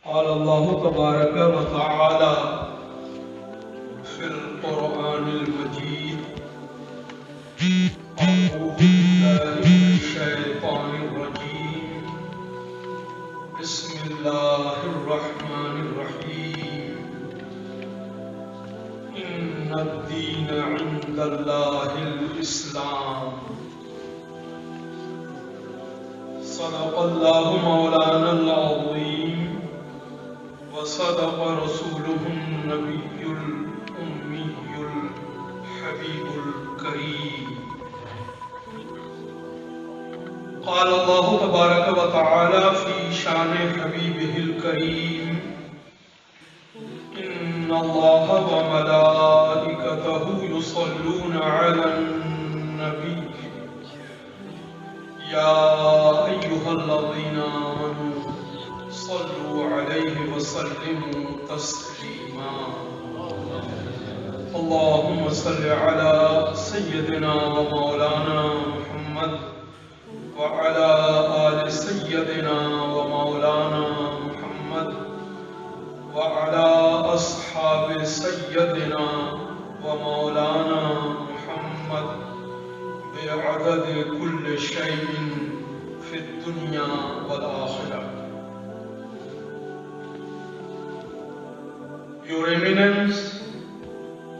قال الله تبارك وتعالى في القرآن المجيد أعوذ بالله من الشيطان الرجيم بسم الله الرحمن الرحيم إن الدين عند الله الإسلام صدق الله مولانا العظيم وصدق رسوله النبي الأمي الحبيب الكريم قال الله تبارك وتعالى في شان حبيبه الكريم إن الله وملائكته يصلون على النبي يا أيها الذين آمنوا صلوا عليه وسلموا تسليما اللهم صل على سيدنا ومولانا محمد وعلى آل سيدنا ومولانا محمد وعلى أصحاب سيدنا ومولانا محمد بعدد كل شيء في الدنيا والآخرة. Your Eminence,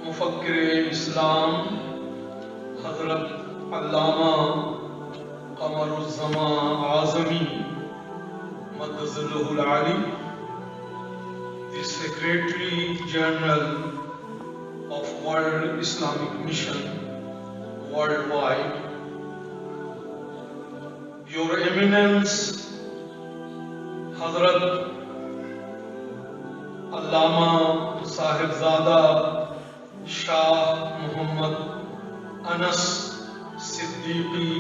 Mufakkir Islam, Hazrat Allama Qamaruz-Zama Azami, Maddazallahu Ali, the Secretary General of World Islamic Mission worldwide, Your Eminence, Hazrat Allama Shahid Raza Shah Muhammad Anas Siddiqui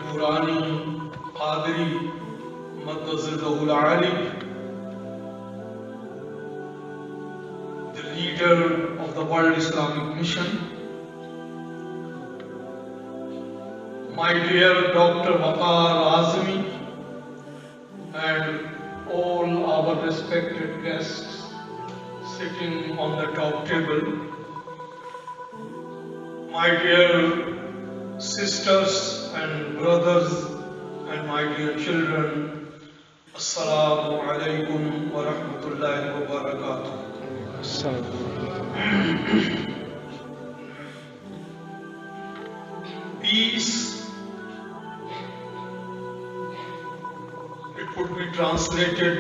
Nurani Qadri Maddazallahu Ali, the leader of the World Islamic Mission, my dear Dr. Waqar Azmi, and all our respected guests sitting on the top table, my dear sisters and brothers and my dear children, Assalamu alaikum wa rahmatullahi wa barakatuh. Peace, it could be translated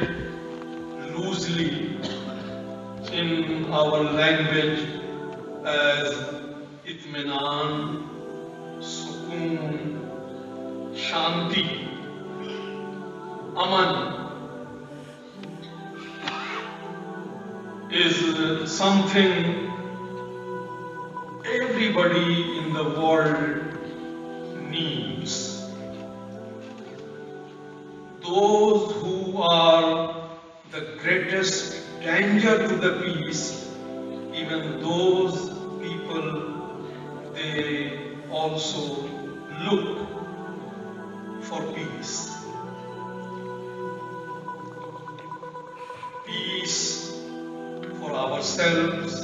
loosely in our language as itminan, sukoon, shanti, aman, is something everybody in the world needs. Those who are the greatest danger to the peace, even those people, they also look for peace. Peace for ourselves,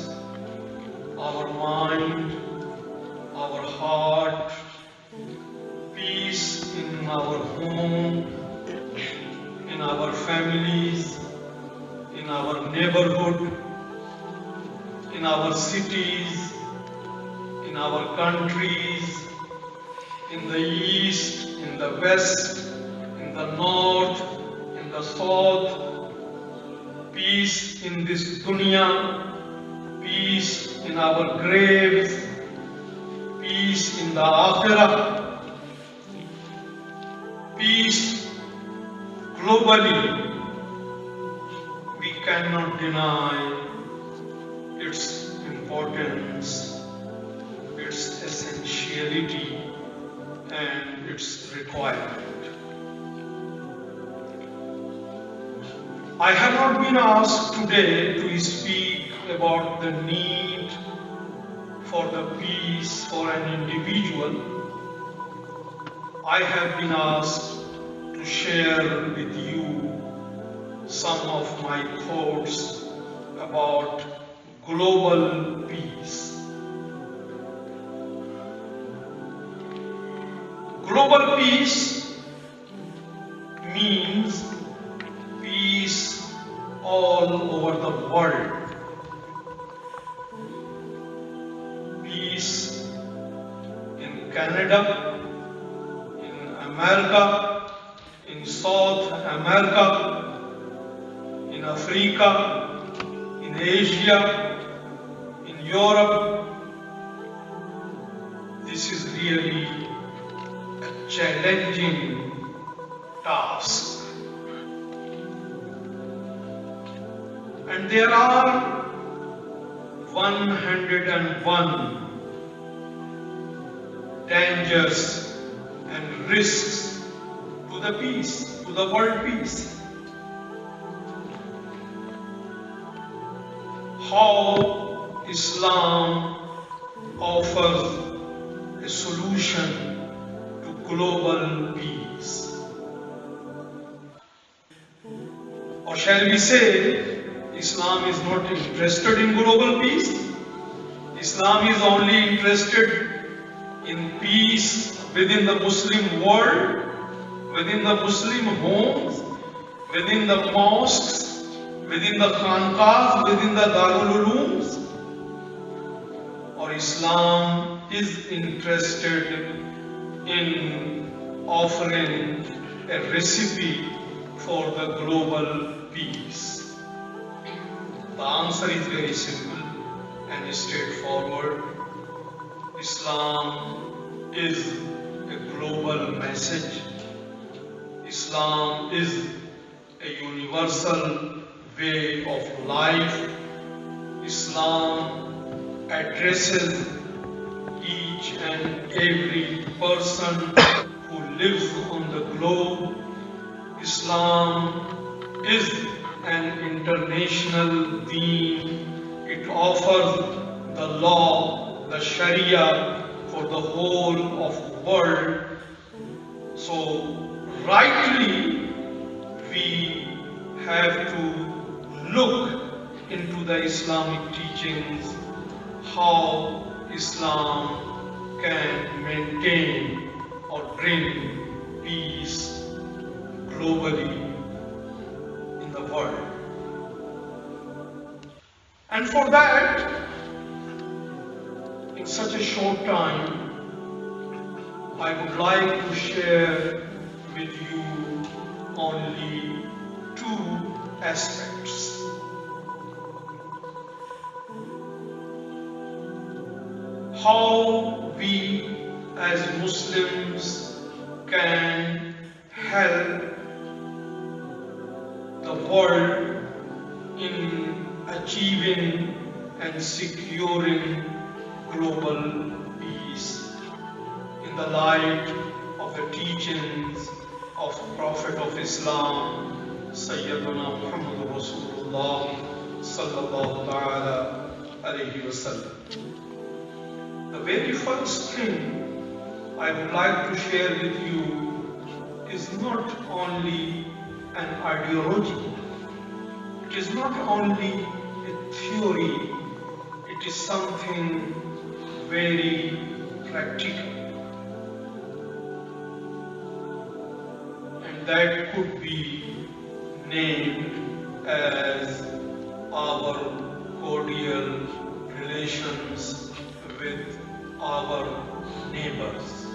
our mind, our heart, peace in our home, in our families, in our neighborhood, in our cities, in our countries, in the east, in the west, in the north, in the south, peace in this dunya, peace in our graves, peace in the akhirah, peace globally. We cannot deny its importance, its essentiality, and its requirement. I have not been asked today to speak about the need for the peace for an individual. I have been asked to share with you some of my thoughts about global peace. Global peace means peace all over the world. Peace in Canada, in America, in South America, in Africa, in Asia, in Europe. This is really a challenging task. And there are 101 dangers and risks to the peace, to the world peace. How Islam offers a solution to global peace. Or shall we say, Islam is not interested in global peace. Islam is only interested in peace within the Muslim world, within the Muslim homes, within the mosques, within the khanqahs, within the Darul Ulooms. Or Islam is interested in offering a recipe for the global peace. The answer is very simple and straightforward. Islam is a global message. Islam is a universal way of life. Islam addresses each and every person who lives on the globe. Islam is an international deen. It offers the law, the Shariah for the whole of the world. So rightly we have to look into the Islamic teachings, how Islam can maintain or bring peace globally in the world. And for that, in such a short time, I would like to share with you only two aspects. How we as Muslims can help the world in achieving and securing global peace in the light of the teachings of Prophet of Islam, Sayyiduna Muhammad Rasulullah Sallallahu Alaihi Wasallam. The very first thing I would like to share with you is not only an ideology, it is not only a theory, it is something very practical. And that could be named as our cordial relations with our neighbors.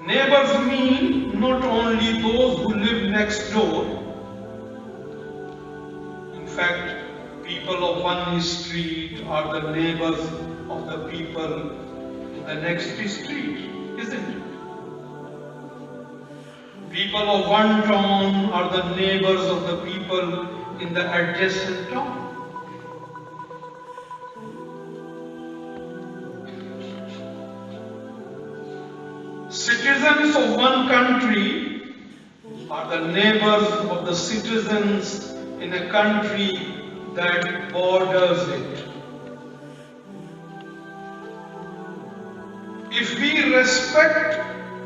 Neighbors mean not only those who live next door. In fact, people of one street are the neighbors of the people in the next street, isn't it? People of one town are the neighbors of the people in the adjacent town. Citizens of one country are the neighbors of the citizens in a country that borders it. If we respect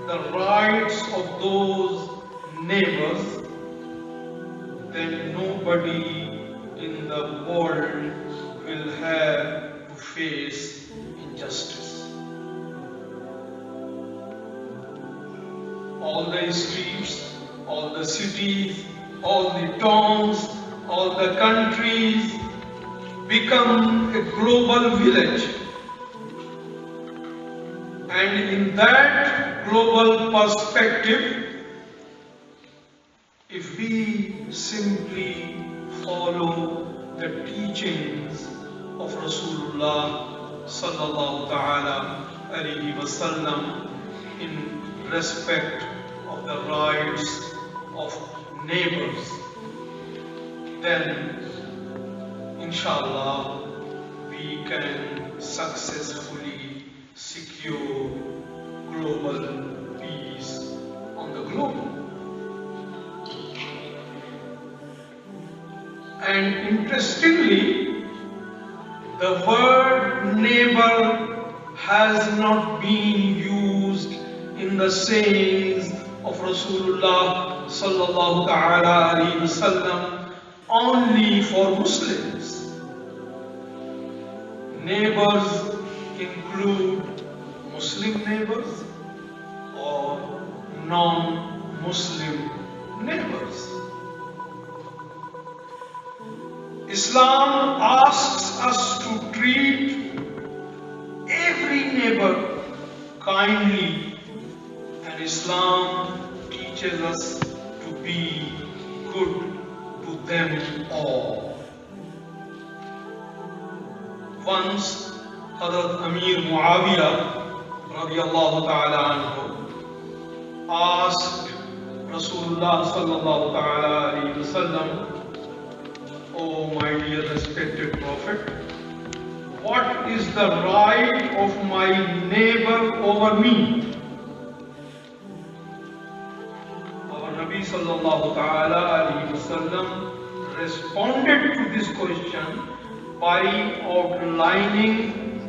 the rights of those neighbors, then nobody in the world will have to face injustice. All the streets, all the cities, all the towns, all the countries become a global village. And in that global perspective, if we simply follow the teachings of Rasulullah Sallallahu Alaihi Wasallam in respect of the rights of neighbors, then inshallah we can successfully secure global peace on the globe. And interestingly, the word neighbor has not been used in the sayings of Rasulullah Sallallahu Alaihi Wasallam only for Muslims. Neighbors include Muslim neighbors or non-Muslim neighbors. Islam asks us to treat every neighbor kindly, and Islam teaches us to be good to them all. Once Hazrat Amir Muawiyah radiyallahu ta'ala anhu asked Rasulullah sallallahu ta'ala alayhi wasallam, "Oh my dear respected Prophet, what is the right of my neighbor over me?" Our Nabi sallallahu ta'ala alayhi wasallam responded to this question by outlining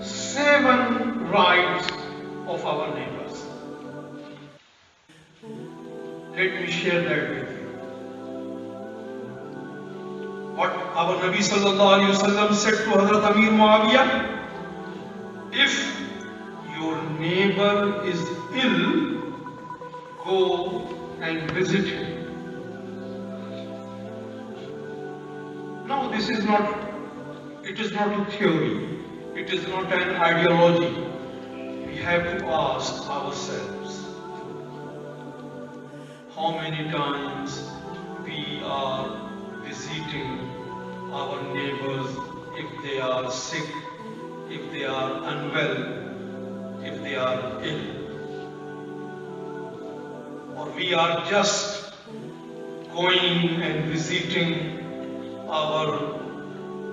7 rights of our neighbors. Let me share that with you. What our Nabi sallallahu alaihi wasallam said to Hazrat Amir Muawiyah: if your neighbor is ill, go and visit him. Now this is not, it is not a theory, it is not an ideology. We have to ask ourselves, how many times we are visiting our neighbors if they are sick, if they are unwell, if they are ill. Or we are just going and visiting our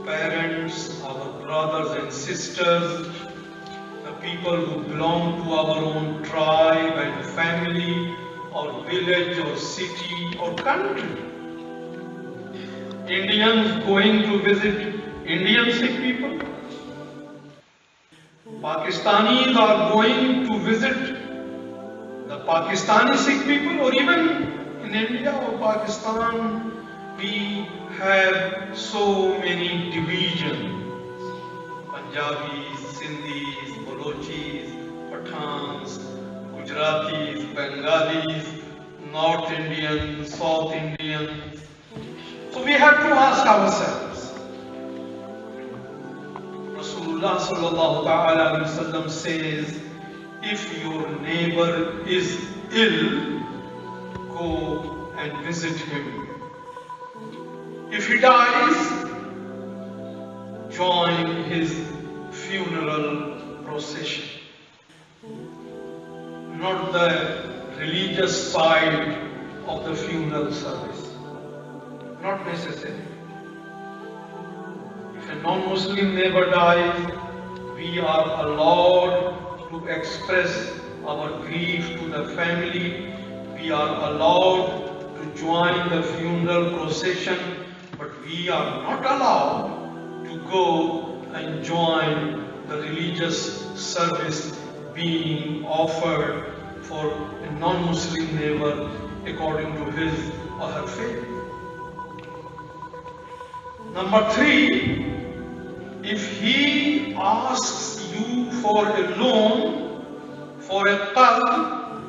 parents, our brothers and sisters, the people who belong to our own tribe and family, or village, or city, or country. Indians going to visit Indian Sikh people. Pakistanis are going to visit the Pakistani Sikh people, or even in India or Pakistan, we have so many divisions. Punjabis, Sindhis, Balochis, Pathans, Gujaratis, Bengalis, North Indians, South Indians. So we have to ask ourselves. Rasulullah sallallahu alaihi wasallam says, if your neighbor is ill, go and visit him. If he dies, join his funeral procession. Not the religious side of the funeral service. Not necessary. If a non-Muslim neighbor dies, we are allowed to express our grief to the family. We are allowed to join the funeral procession, but we are not allowed to go and join the religious service being offered for a non-Muslim neighbor according to his or her faith. Number 3, if he asks you for a loan for a qard,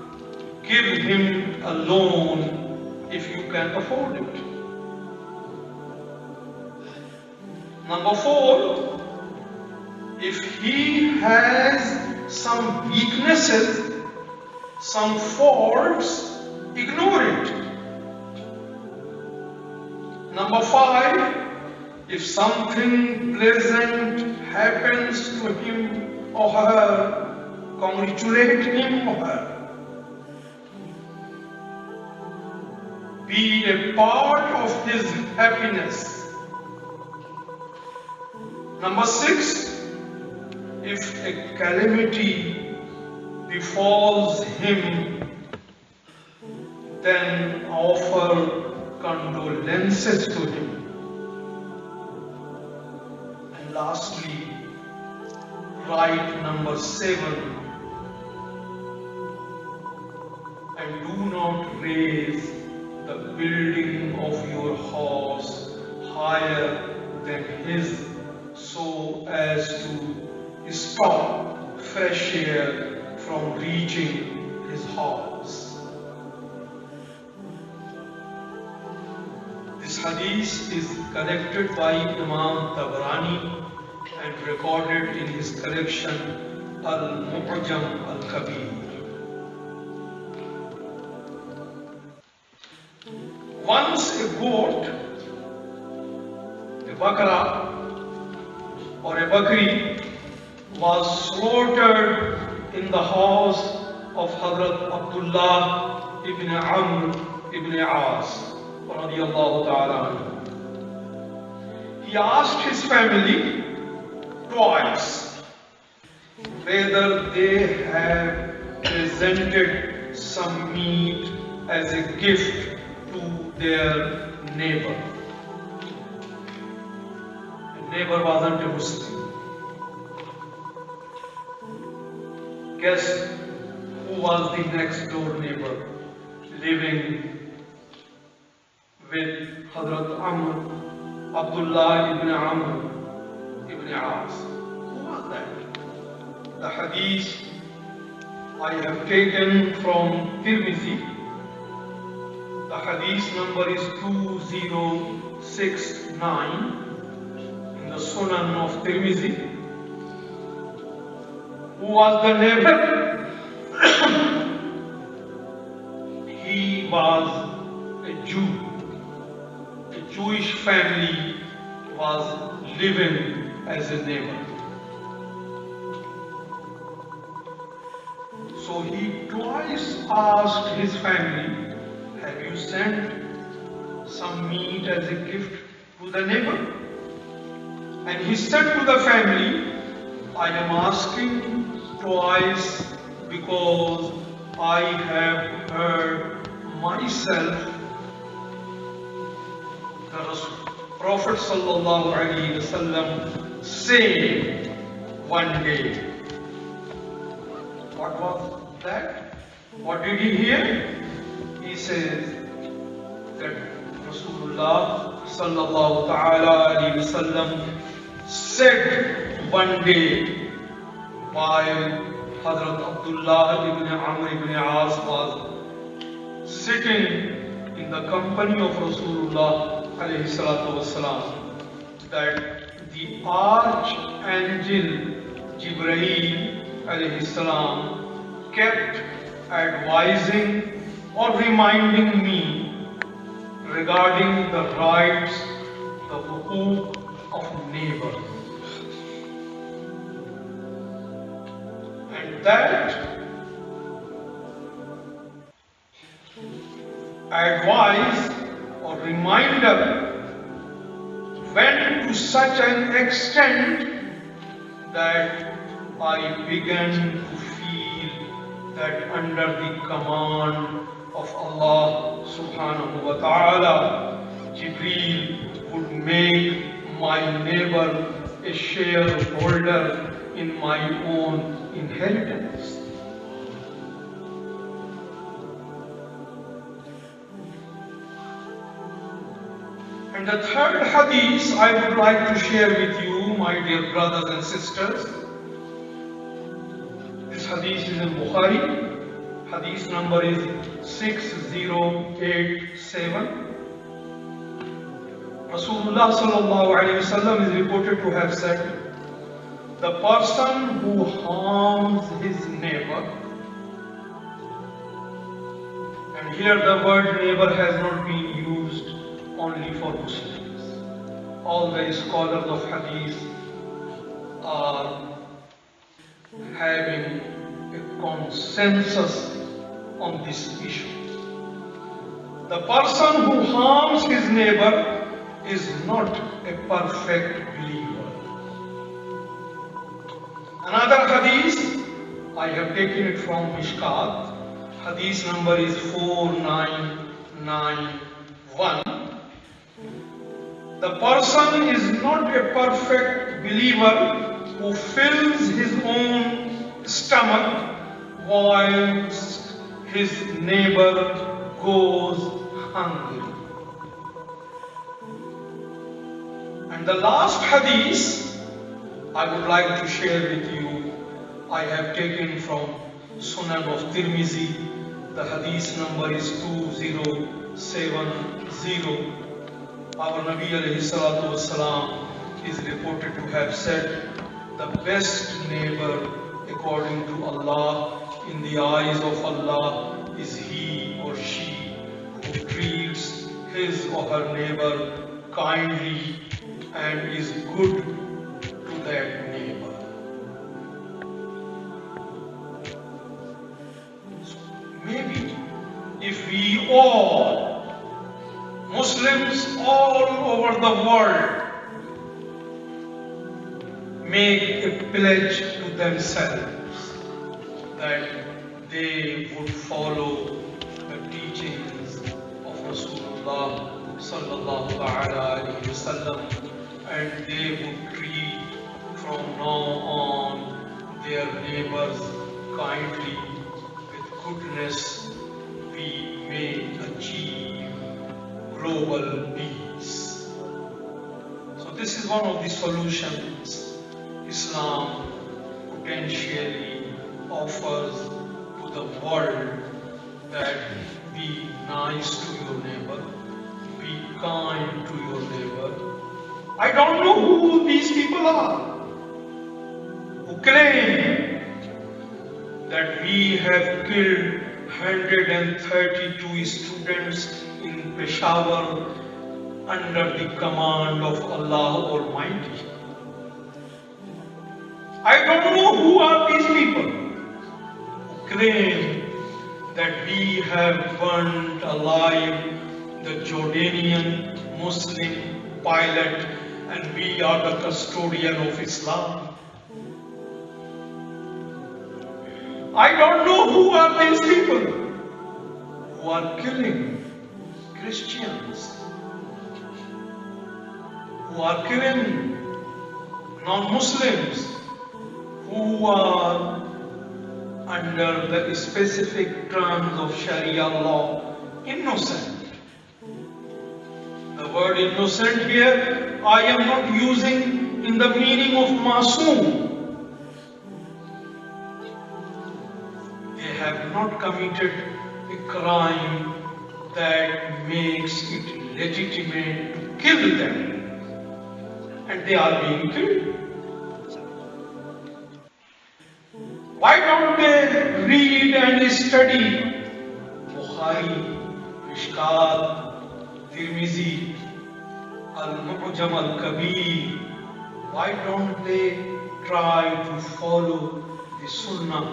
give him a loan if you can afford it. Number 4, if he has some weaknesses, some faults, ignore it. Number 5, if something pleasant happens to him or her, congratulate him or her. Be a part of his happiness. Number 6, if a calamity befalls him, then offer condolences to him. And lastly, right number 7, and do not raise the building of your house higher than his, so as to stop fresh air from reaching his house. This hadith is collected by Imam Tabarani and recorded in his collection Al-Mu'jam Al-Kabir. Once a goat, a bakra or a bakri, was slaughtered in the house of Hazrat Abdullah ibn Amr ibn As radiyallahu ta'ala anhu. He asked his family twice whether they have presented some meat as a gift to their neighbor. The neighbor wasn't a Muslim. Guess who was the next door neighbor living with Hazrat Abdullah ibn Amr ibn As? Who was that? The hadith I have taken from Tirmidhi. The hadith number is 2069 in the Sunan of Tirmidhi. Who was the neighbor? He was a Jew. A Jewish family was living as a neighbor. So he twice asked his family, have you sent some meat as a gift to the neighbor? And he said to the family, I am asking twice because I have heard myself the Prophet Sallallahu Alaihi Wasallam say one day. What was that? What did he hear? He says that Rasulullah Sallallahu Alaihi Wasallam said one day while Hazrat Abdullah ibn Amr ibn As was sitting in the company of Rasulullah Alaihi Salatu Wasallam, that the Archangel Jibreel Alaihi Salam kept advising or reminding me regarding the rights, the huquq of neighbor. And that advice or reminder went to such an extent that I began to feel that under the command of Allah subhanahu wa ta'ala, Jibreel would make my neighbor a shareholder in my own inheritance. And the third hadith I would like to share with you, my dear brothers and sisters. This hadith is in Bukhari. Hadith number is 6087. Rasulullah Sallallahu Alaihi Wasallam is reported to have said, the person who harms his neighbor, and here the word neighbor has not been used only for Muslims. All the scholars of hadith are having a consensus on this issue. The person who harms his neighbor is not a perfect believer. Another hadith, I have taken it from Mishkat. Hadith number is 4991. The person is not a perfect believer who fills his own stomach whilst his neighbor goes hungry. And the last hadith I would like to share with you, I have taken from Sunan of Tirmizi. The hadith number is 2070. Our Nabi Alaihi Wasallam is reported to have said, the best neighbor according to Allah in the eyes of Allah is he or she who treats his or her neighbor kindly and is good to that neighbor. So maybe if we all, Muslims all over the world, make a pledge to themselves that they would follow the teachings of Rasulullah Sallallahu Alaihi Wasallam, and they would treat from now on their neighbors kindly with goodness, we may achieve global peace. So this is one of the solutions Islam potentially offers to the world, that be nice to your neighbor, be kind to your neighbor. I don't know who these people are who claim that we have killed 132 students in Peshawar under the command of Allah Almighty. I don't know who are these people who claim that we have burned alive the Jordanian Muslim pilot and we are the custodian of Islam. I don't know who are these people who are killing Christians, who are killing non-Muslims, who are under the specific terms of Shariah law innocent. The word innocent here I am not using in the meaning of masoom. They have not committed a crime that makes it legitimate to kill them, and they are being killed. Why don't they read and study Bukhari, Mishkat, Tirmizi, Al-Mu'jam Al-Kabir? Why don't they try to follow the Sunnah,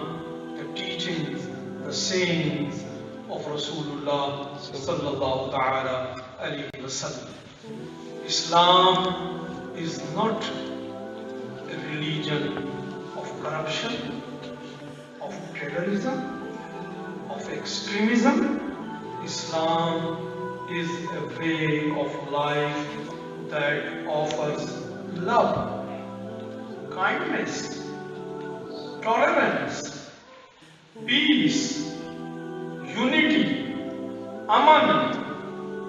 the teachings, the sayings of Rasulullah Sallallahu Alaihi Wasallam? Islam is not a religion of corruption, of terrorism, of extremism. Islam is a way of life that offers love, kindness, tolerance, peace, unity, aman,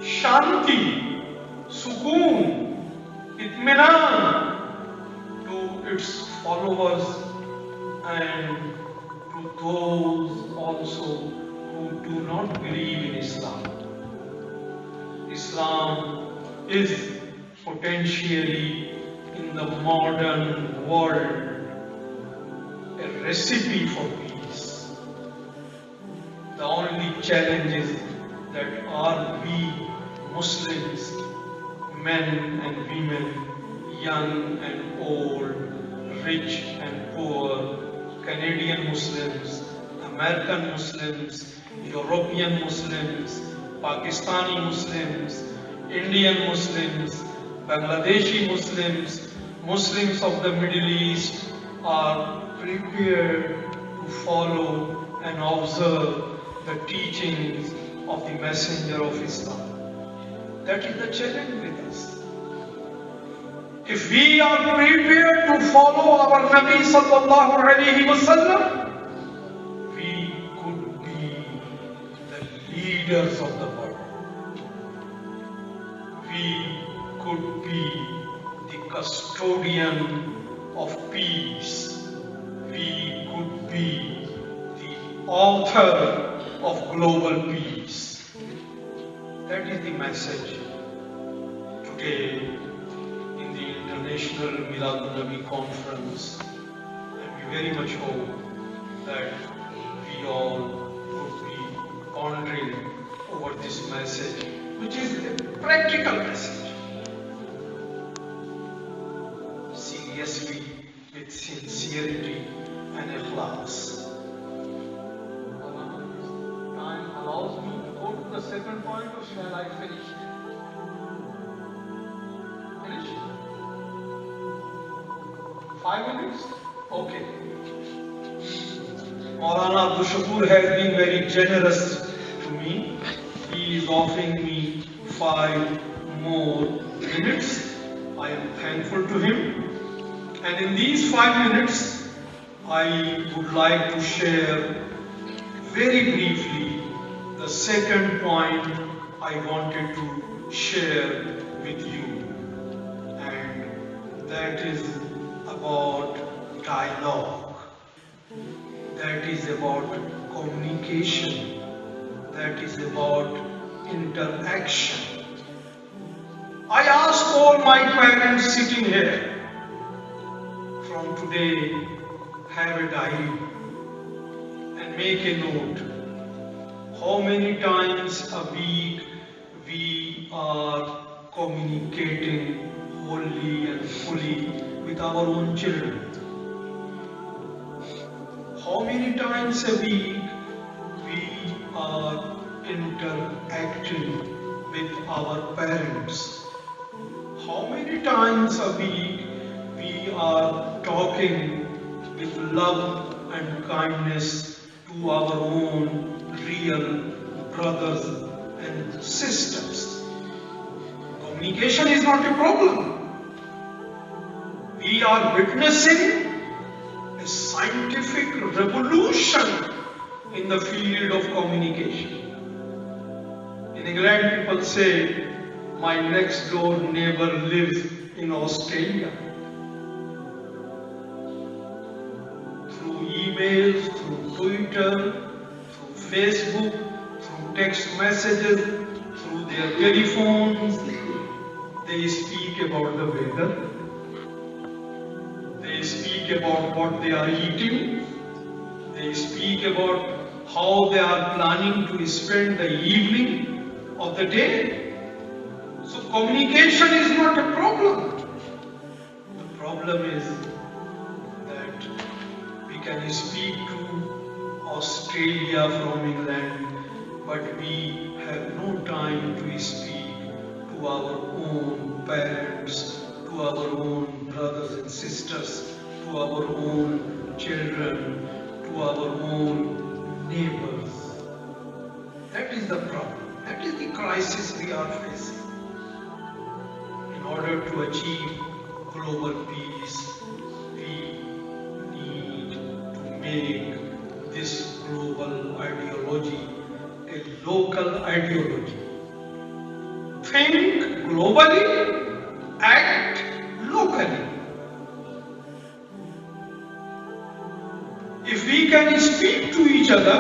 shanti, sukoon, itminan to its followers and to those also who do not believe in Islam. Islam is potentially in the modern world a recipe for peace. The only challenge is that are we Muslims, men and women, young and old, rich and poor, Canadian Muslims, American Muslims, European Muslims, Pakistani Muslims, Indian Muslims, Bangladeshi Muslims, Muslims of the Middle East are prepared to follow and observe the teachings of the Messenger of Islam. That is the challenge with us. If we are prepared to follow our Nabi Sallallahu Alaihi Wasallam, we could be the leaders of the world. We could be the custodian of peace. We could be the author of global peace. That is the message today in the International Un-Nabi conference, and we very much hope that we all would be pondering over this message, which is a practical message. Seriously, with sincerity and ikhlas. Time allows me to go to the second point, or shall I finish? Finish? 5 minutes? Okay. Maulana Shahid has been very generous to me. He is offering me 5 more minutes. I am thankful to him. And in these 5 minutes, I would like to share very briefly the second point I wanted to share with you. And that is about dialogue. That is about communication. That is about interaction. I ask all my parents sitting here, from today, have a diary and make a note. How many times a week we are communicating wholly and fully with our own children? How many times a week we are interacting with our parents? How many times a week we are talking with love and kindness to our own real brothers and sisters? Communication is not a problem. We are witnessing a scientific revolution in the field of communication. In England, people say, my next door neighbor lives in Australia. Through emails, through Twitter, through Facebook, through text messages, through their telephones, they speak about the weather. They speak about what they are eating. They speak about how they are planning to spend the evening of the day. So communication is not a problem. The problem is that we can speak to Australia from England, but we have no time to speak to our own parents, to our own brothers and sisters, to our own children, to our own neighbors. That is the problem. That is the crisis we are facing. In order to achieve global peace, we need to make this global ideology a local ideology. think globally, act locally. If we can speak to each other,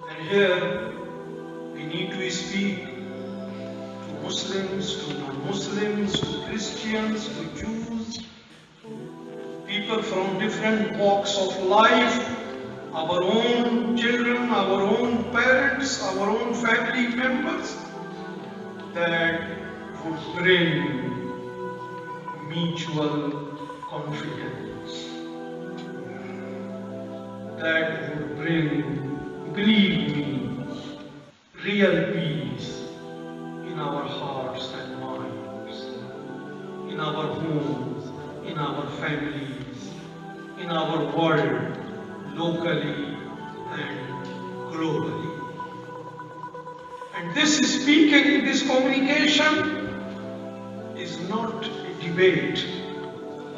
and here we need to speak to Muslims, to non-Muslims, to Christians, to Jews, people from different walks of life, our own children, our own parents, our own family members, that would bring mutual confidence, that would bring, believe me, real peace in our hearts and minds, in our homes, in our families, in our world, locally and globally. And this speaking, this communication is not a debate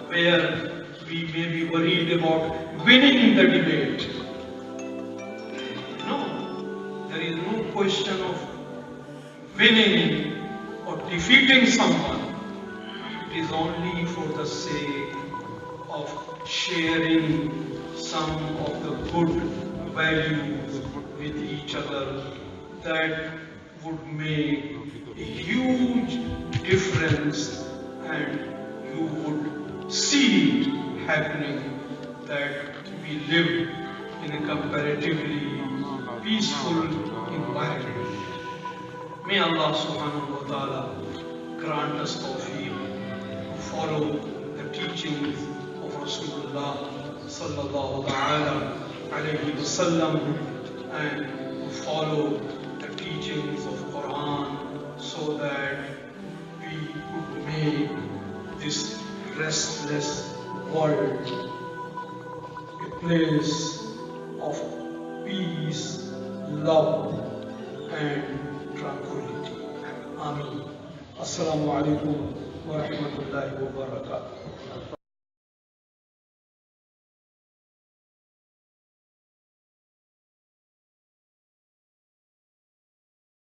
where we may be worried about winning the debate. No, there is no question of winning or defeating someone. It is only for the sake of sharing some of the good values with each other that would make a huge difference, and you would see it happening, that we live in a comparatively peaceful environment. May Allah subhanahu wa ta'ala grant us tawfiq to follow the teachings of Rasulullah Sallallahu Alaihi Wasallam, and to follow the teachings of Quran, so that we could make this restless world a place of peace, love and tranquility. Ameen. Assalamu alaikum wa rahmatullahi wa barakatuh.